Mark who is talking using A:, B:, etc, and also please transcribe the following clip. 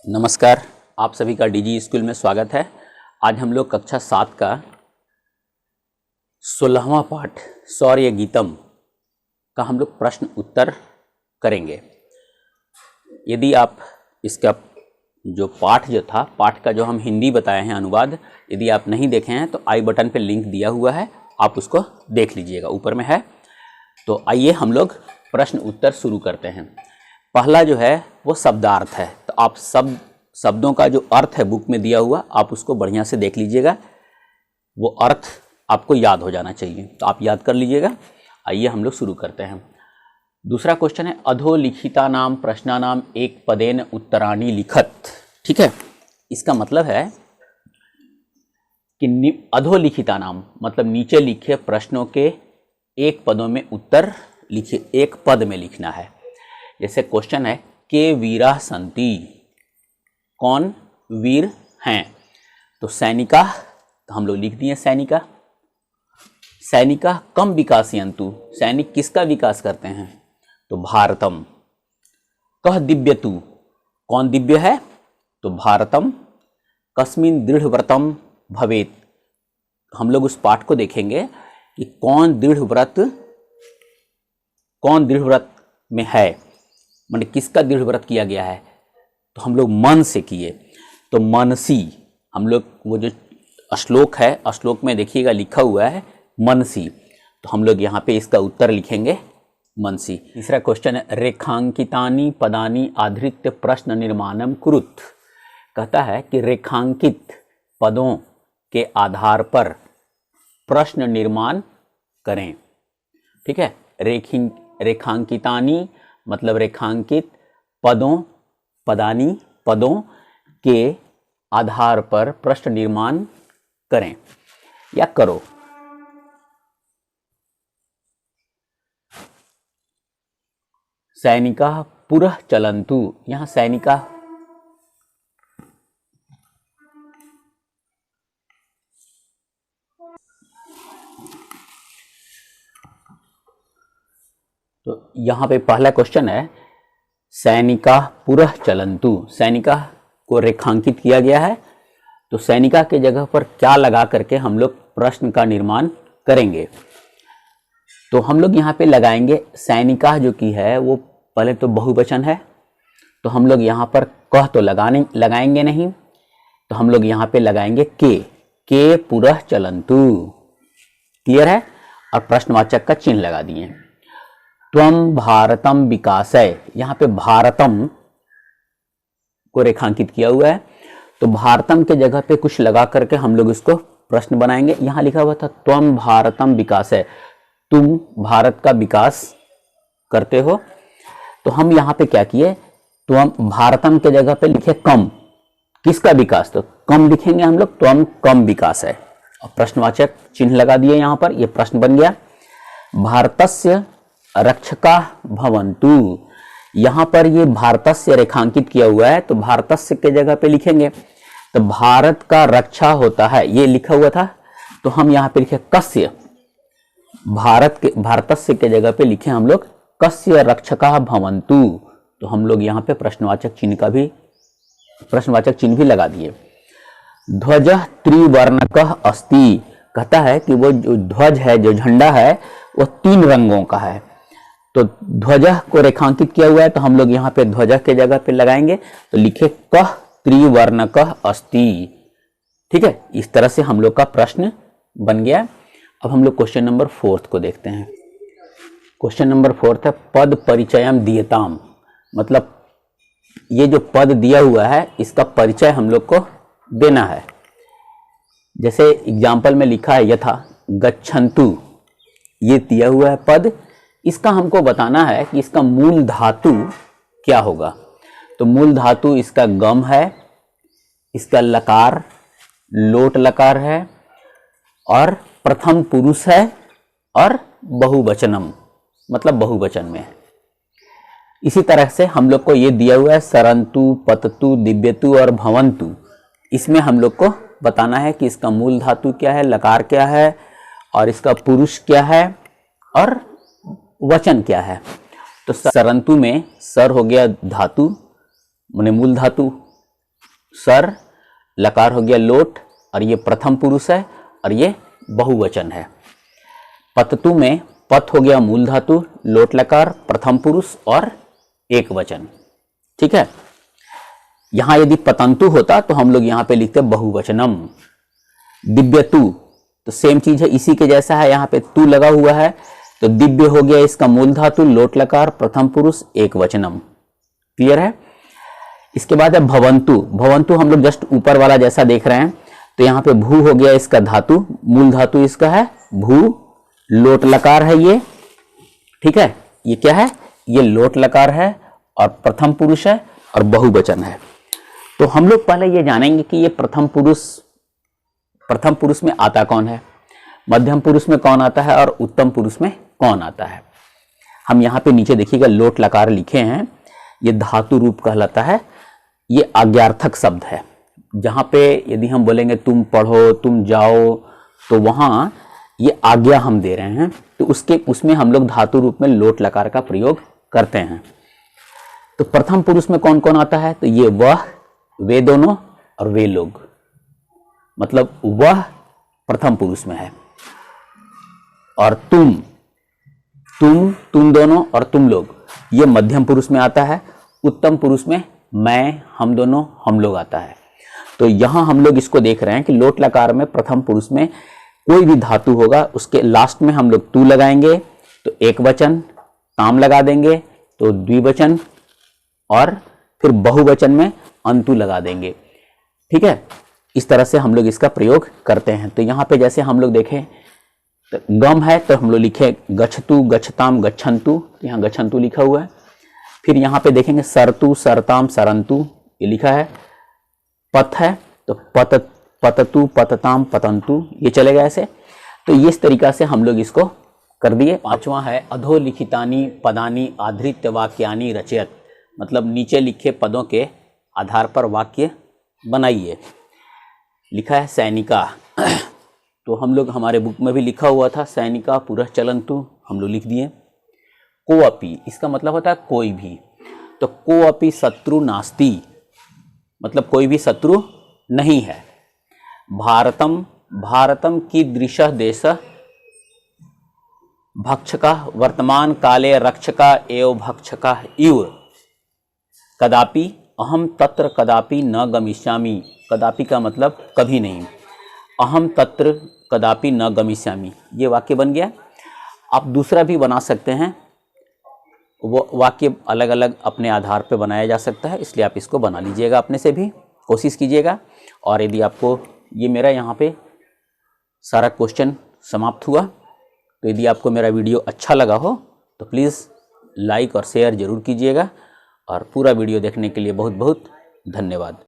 A: नमस्कार, आप सभी का डीजी स्कूल में स्वागत है। आज हम लोग कक्षा 7 का 16वां पाठ शौर्य गीतम का हम लोग प्रश्न उत्तर करेंगे। यदि आप इसका जो पाठ था, पाठ का जो हम हिंदी बताए हैं अनुवाद, यदि आप नहीं देखे हैं तो आई बटन पे लिंक दिया हुआ है, आप उसको देख लीजिएगा, ऊपर में है। तो आइए हम लोग प्रश्न उत्तर शुरू करते हैं। पहला जो है वो शब्दार्थ है, तो आप शब्दों का जो अर्थ है बुक में दिया हुआ, आप उसको बढ़िया से देख लीजिएगा, वो अर्थ आपको याद हो जाना चाहिए, तो आप याद कर लीजिएगा। आइए हम लोग शुरू करते हैं। दूसरा क्वेश्चन है अधोलिखिता नाम प्रश्नानाम एक पदेन उत्तराणी लिखत। ठीक है, इसका मतलब है कि अधोलिखिता नाम मतलब नीचे लिखे प्रश्नों के एक पदों में उत्तर लिखिए, एक पद में लिखना है। जैसे क्वेश्चन है के वीरा संति, कौन वीर हैं, तो सैनिका, तो हम लोग लिख दिए सैनिका। सैनिका कम विकासयन्तु, सैनिक किसका विकास करते हैं, तो भारतम। कह दिव्यतु, कौन दिव्य है, तो भारतम। कस्मिन दृढ़व्रतम भवेत, हम लोग उस पाठ को देखेंगे कि कौन दृढ़ व्रत में है, मतलब किसका दृढ़ व्रत किया गया है, तो हम लोग मन से किए, तो मनसी। हम लोग वो जो श्लोक है, श्लोक में देखिएगा लिखा हुआ है मनसी, तो हम लोग यहाँ पे इसका उत्तर लिखेंगे मनसी। तीसरा क्वेश्चन है रेखांकितानि पदानि आधृत्य प्रश्न निर्माणम कुरुत। कहता है कि रेखांकित पदों के आधार पर प्रश्न निर्माण करें। ठीक है, रेखांकितानि मतलब रेखांकित पदों के आधार पर प्रश्न निर्माण करें या करो। सैनिका पुरः चलन्तु, यहां सैनिका तो यहां पे पहला क्वेश्चन है सैनिका पुरः चलन्तु, सैनिका को रेखांकित किया गया है, तो सैनिका के जगह पर क्या लगा करके हम लोग प्रश्न का निर्माण करेंगे। तो हम लोग यहाँ पे लगाएंगे सैनिका जो की है वो पहले तो बहुवचन है, तो हम लोग यहाँ पर कह तो लगाएंगे नहीं, तो हम लोग यहाँ पे लगाएंगे के पुरः चलन्तु। क्लियर है, और प्रश्नवाचक का चिन्ह लगा दिए। त्वम भारतम विकासय, यहाँ पे भारतम को रेखांकित किया हुआ है, तो भारतम के जगह पे कुछ लगा करके हम लोग इसको प्रश्न बनाएंगे। यहाँ लिखा हुआ था त्वम भारतम विकासय, तुम भारत का विकास करते हो, तो हम यहाँ पे क्या किए, त्वम भारतम के जगह पे लिखे कम, किसका विकास, तो कम लिखेंगे हम लोग, त्वम कम विकास है, और प्रश्नवाचक चिन्ह लगा दिए यहाँ पर, ये प्रश्न बन गया। भारतस्य रक्षका भवन्तु, यहां पर ये भारतस्य रेखांकित किया हुआ है, तो भारतस्य के जगह पे लिखेंगे, तो भारत का रक्षा होता है, ये लिखा हुआ था, तो हम यहां पे लिखे कस्य, भारतस्य के जगह पे लिखे हम लोग कस्य रक्षका भवन्तु, तो हम लोग यहाँ पे प्रश्नवाचक चिन्ह भी लगा दिए। ध्वज त्रिवर्णकः अस्ति, कहता है कि वो जो ध्वज है, जो झंडा है, वो 3 रंगों का है, तो ध्वज को रेखांकित किया हुआ है, तो हम लोग यहाँ पे ध्वज के जगह पे लगाएंगे, तो लिखे कः त्रिवर्णकः अस्ति। ठीक है, इस तरह से हम लोग का प्रश्न बन गया। अब हम लोग क्वेश्चन नंबर 4 को देखते हैं। क्वेश्चन नंबर 4 है पद परिचयम दीयताम, मतलब ये जो पद दिया हुआ है इसका परिचय हम लोग को देना है। जैसे एग्जाम्पल में लिखा है यथा गच्छन्तु, ये दिया हुआ है पद, इसका हमको बताना है कि इसका मूल धातु क्या होगा। तो मूल धातु इसका गम है, इसका लकार लोट लकार है, और प्रथम पुरुष है, और बहुवचनम मतलब बहुवचन में है। इसी तरह से हम लोग को ये दिया हुआ है सरन्तु, पततु, दिव्यतु और भवन्तु, इसमें हम लोग को बताना है कि इसका मूल धातु क्या है, लकार क्या है, और इसका पुरुष क्या है, और वचन क्या है। तो सरन्तु में सर हो गया धातु, माने मूल धातु, सर, लकार हो गया लोट, और ये प्रथम पुरुष है और ये बहुवचन है। पततु में पत हो गया मूल धातु, लोट लकार, प्रथम पुरुष और एक वचन। ठीक है, यहां यदि पतंतु होता तो हम लोग यहां पे लिखते बहुवचनम। दिव्यतु, तो सेम चीज है, इसी के जैसा है, यहां पे तू लगा हुआ है, तो दिव्य हो गया इसका मूल धातु, लोट लकार, प्रथम पुरुष, एक वचनम। क्लियर है। इसके बाद है भवंतु। भवंतु हम लोग जस्ट ऊपर वाला जैसा देख रहे हैं, तो यहाँ पे भू हो गया इसका धातु, मूल धातु इसका है भू, लोट लकार है ये। ठीक है, ये क्या है, ये लोट लकार है और प्रथम पुरुष है और बहुवचन है। तो हम लोग पहले ये जानेंगे कि ये प्रथम पुरुष में आता कौन है, मध्यम पुरुष में कौन आता है और उत्तम पुरुष में कौन आता है। हम यहाँ पे नीचे देखिएगा लोट लकार लिखे हैं, ये धातु रूप कहलाता है, ये आज्ञार्थक शब्द है। जहाँ पे यदि हम बोलेंगे तुम पढ़ो, तुम जाओ, तो वहाँ ये आज्ञा हम दे रहे हैं, तो उसमें हम लोग धातु रूप में लोट लकार का प्रयोग करते हैं। तो प्रथम पुरुष में कौन कौन आता है, तो ये वह, वे दोनों और वे लोग, मतलब वह प्रथम पुरुष में है, और तुम दोनों और तुम लोग ये मध्यम पुरुष में आता है। उत्तम पुरुष में मैं, हम दोनों, हम लोग आता है। तो यहां हम लोग इसको देख रहे हैं कि लोट लकार में प्रथम पुरुष में कोई भी धातु होगा उसके लास्ट में हम लोग तू लगाएंगे तो एक वचन, ताम लगा देंगे तो द्विवचन, और फिर बहुवचन में अंतु लगा देंगे। ठीक है, इस तरह से हम लोग इसका प्रयोग करते हैं। तो यहाँ पे जैसे हम लोग देखें, तो गम है तो हम लोग लिखे गच्छतु, गच्छताम, गच्छन्तु, यहाँ गच्छन्तु लिखा हुआ है। फिर यहाँ पे देखेंगे सरतु, सरताम, सरंतु, ये लिखा है। पथ है तो पततु, पतताम, पतंतु, ये चलेगा ऐसे। तो इस तरीका से हम लोग इसको कर दिए। पांचवा है अधोलिखितानि पदानि आधृत्य वाक्यानि रचयत, मतलब नीचे लिखे पदों के आधार पर वाक्य बनाइए। लिखा है सैनिका, तो हम लोग हमारे बुक में भी लिखा हुआ था सैनिका पुरः चलन्तु, हम लोग लिख दिए। कोअपि, इसका मतलब होता है कोई भी, तो कोअपि शत्रु नास्ति, मतलब कोई भी शत्रु नहीं है। भारतम कीदृशः देशः भक्षकः वर्तमान काले रक्षका एव भक्षकः इव, कदापि अहम तत्र कदापि न गमिष्यामि। कदापि का मतलब कभी नहीं, अहम तत्र कदापि न गमिष्यामि, ये वाक्य बन गया। आप दूसरा भी बना सकते हैं, वो वाक्य अलग अलग अपने आधार पर बनाया जा सकता है, इसलिए आप इसको बना लीजिएगा, अपने से भी कोशिश कीजिएगा। और यदि आपको ये मेरा यहाँ पे सारा क्वेश्चन समाप्त हुआ, तो यदि आपको मेरा वीडियो अच्छा लगा हो तो प्लीज़ लाइक और शेयर ज़रूर कीजिएगा। और पूरा वीडियो देखने के लिए बहुत बहुत धन्यवाद।